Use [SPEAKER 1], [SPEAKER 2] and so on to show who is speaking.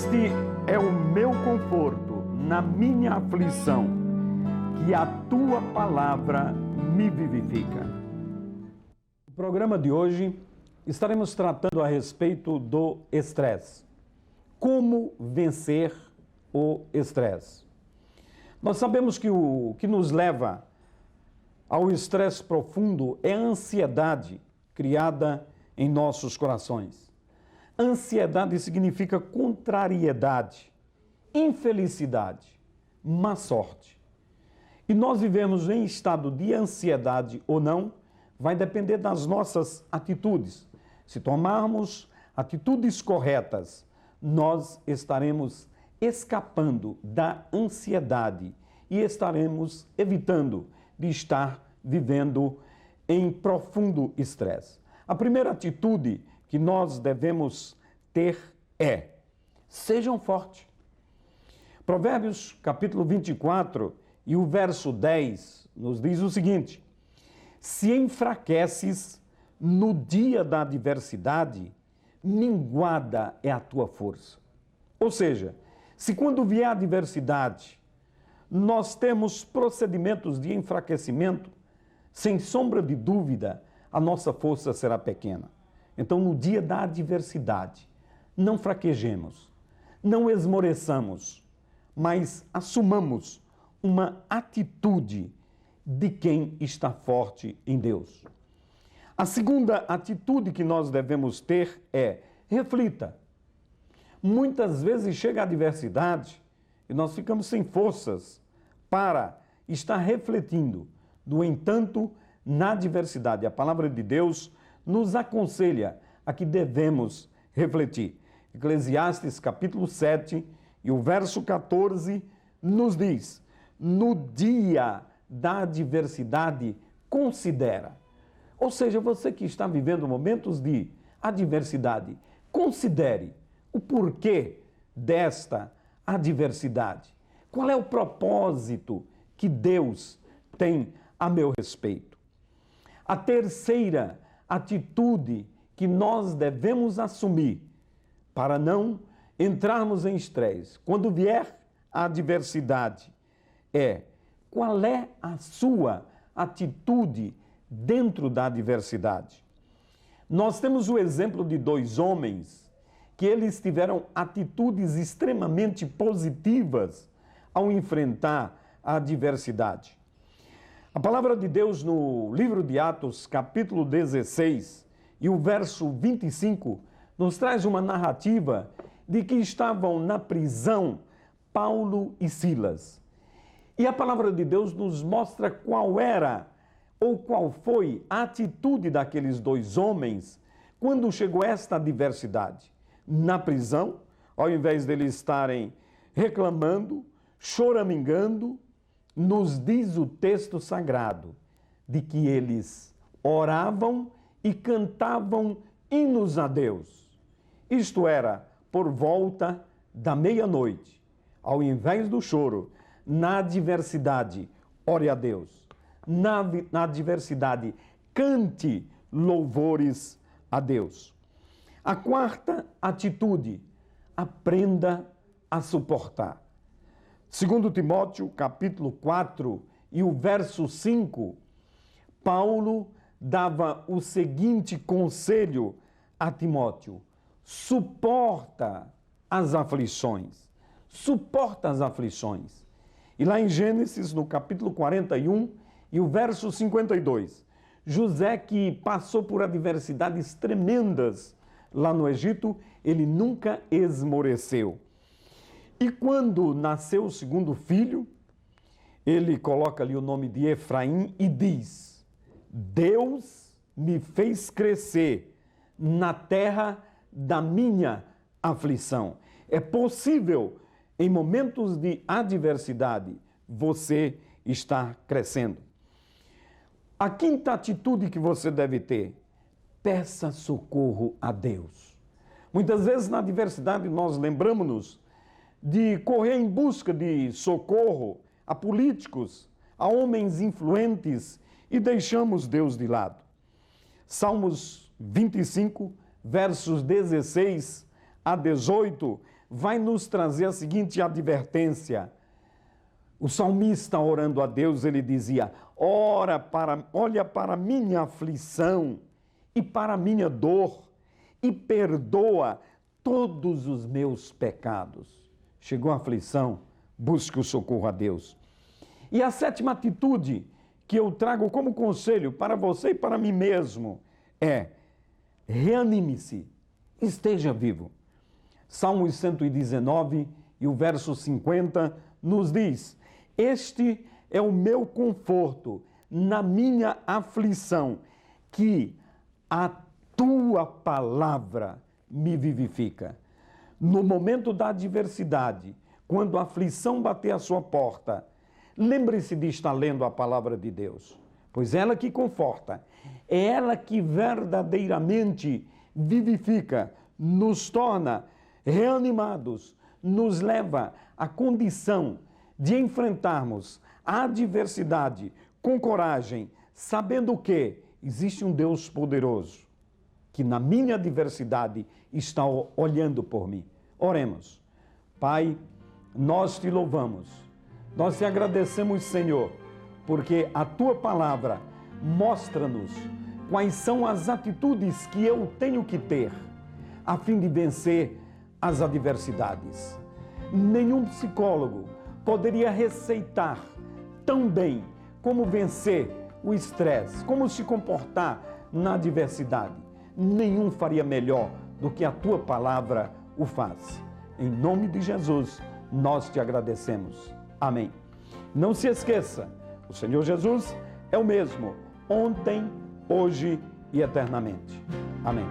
[SPEAKER 1] Este é o meu conforto na minha aflição, que a tua palavra me vivifica. No programa de hoje, estaremos tratando a respeito do estresse. Como vencer o estresse? Nós sabemos que o que nos leva ao estresse profundo é a ansiedade criada em nossos corações. Ansiedade significa contrariedade, infelicidade, má sorte. E nós vivemos em estado de ansiedade ou não, vai depender das nossas atitudes. Se tomarmos atitudes corretas, nós estaremos escapando da ansiedade e estaremos evitando de estar vivendo em profundo estresse. A primeira atitude que nós devemos ter é: sejam fortes. Provérbios capítulo 24 e o verso 10 nos diz o seguinte: se enfraqueces no dia da adversidade, minguada é a tua força. Ou seja, se quando vier a adversidade, nós temos procedimentos de enfraquecimento, sem sombra de dúvida, a nossa força será pequena. Então, no dia da adversidade, não fraquejemos, não esmoreçamos, mas assumamos uma atitude de quem está forte em Deus. A segunda atitude que nós devemos ter é: reflita. Muitas vezes chega a adversidade e nós ficamos sem forças para estar refletindo. No entanto, na adversidade, a palavra de Deus nos aconselha a que devemos refletir. Eclesiastes capítulo 7 e o verso 14 nos diz: no dia da adversidade, considera. Ou seja, você que está vivendo momentos de adversidade, considere o porquê desta adversidade. Qual é o propósito que Deus tem a meu respeito? A terceira atitude que nós devemos assumir para não entrarmos em estresse quando vier a adversidade é: qual é a sua atitude dentro da adversidade? Nós temos o exemplo de dois homens que eles tiveram atitudes extremamente positivas ao enfrentar a adversidade. A palavra de Deus no livro de Atos, capítulo 16, e o verso 25, nos traz uma narrativa de que estavam na prisão Paulo e Silas. E a palavra de Deus nos mostra qual era ou qual foi a atitude daqueles dois homens quando chegou esta adversidade. Na prisão, ao invés deles estarem reclamando, choramingando, nos diz o texto sagrado de que eles oravam e cantavam hinos a Deus. Isto era por volta da meia-noite. Ao invés do choro, na adversidade, ore a Deus. Na adversidade, cante louvores a Deus. A quarta atitude: aprenda a suportar. Segundo Timóteo, capítulo 4 e o verso 5, Paulo dava o seguinte conselho a Timóteo: suporta as aflições. Suporta as aflições. E lá em Gênesis, no capítulo 41 e o verso 52, José, que passou por adversidades tremendas lá no Egito, ele nunca esmoreceu. E quando nasceu o segundo filho, ele coloca ali o nome de Efraim e diz: Deus me fez crescer na terra da minha aflição. É possível, em momentos de adversidade, você estar crescendo. A quinta atitude que você deve ter: peça socorro a Deus. Muitas vezes na adversidade nós lembramos-nos de correr em busca de socorro a políticos, a homens influentes e deixamos Deus de lado. Salmos 25, versos 16 a 18, vai nos trazer a seguinte advertência. O salmista, orando a Deus, ele dizia: olha para a minha aflição e para a minha dor e perdoa todos os meus pecados. Chegou a aflição, busque o socorro a Deus. E a sétima atitude que eu trago como conselho para você e para mim mesmo é: reanime-se, esteja vivo. Salmos 119 e o verso 50 nos diz: este é o meu conforto na minha aflição, que a tua palavra me vivifica. No momento da adversidade, quando a aflição bater à sua porta, lembre-se de estar lendo a palavra de Deus, pois ela que conforta, é ela que verdadeiramente vivifica, nos torna reanimados, nos leva à condição de enfrentarmos a adversidade com coragem, sabendo que existe um Deus poderoso, que na minha adversidade está olhando por mim. Oremos. Pai, nós te louvamos, nós te agradecemos, Senhor, porque a tua palavra mostra-nos quais são as atitudes que eu tenho que ter a fim de vencer as adversidades. Nenhum psicólogo poderia receitar tão bem como vencer o estresse, como se comportar na adversidade. Nenhum faria melhor do que a tua palavra o faz. Em nome de Jesus, nós te agradecemos. Amém. Não se esqueça, o Senhor Jesus é o mesmo, ontem, hoje e eternamente. Amém.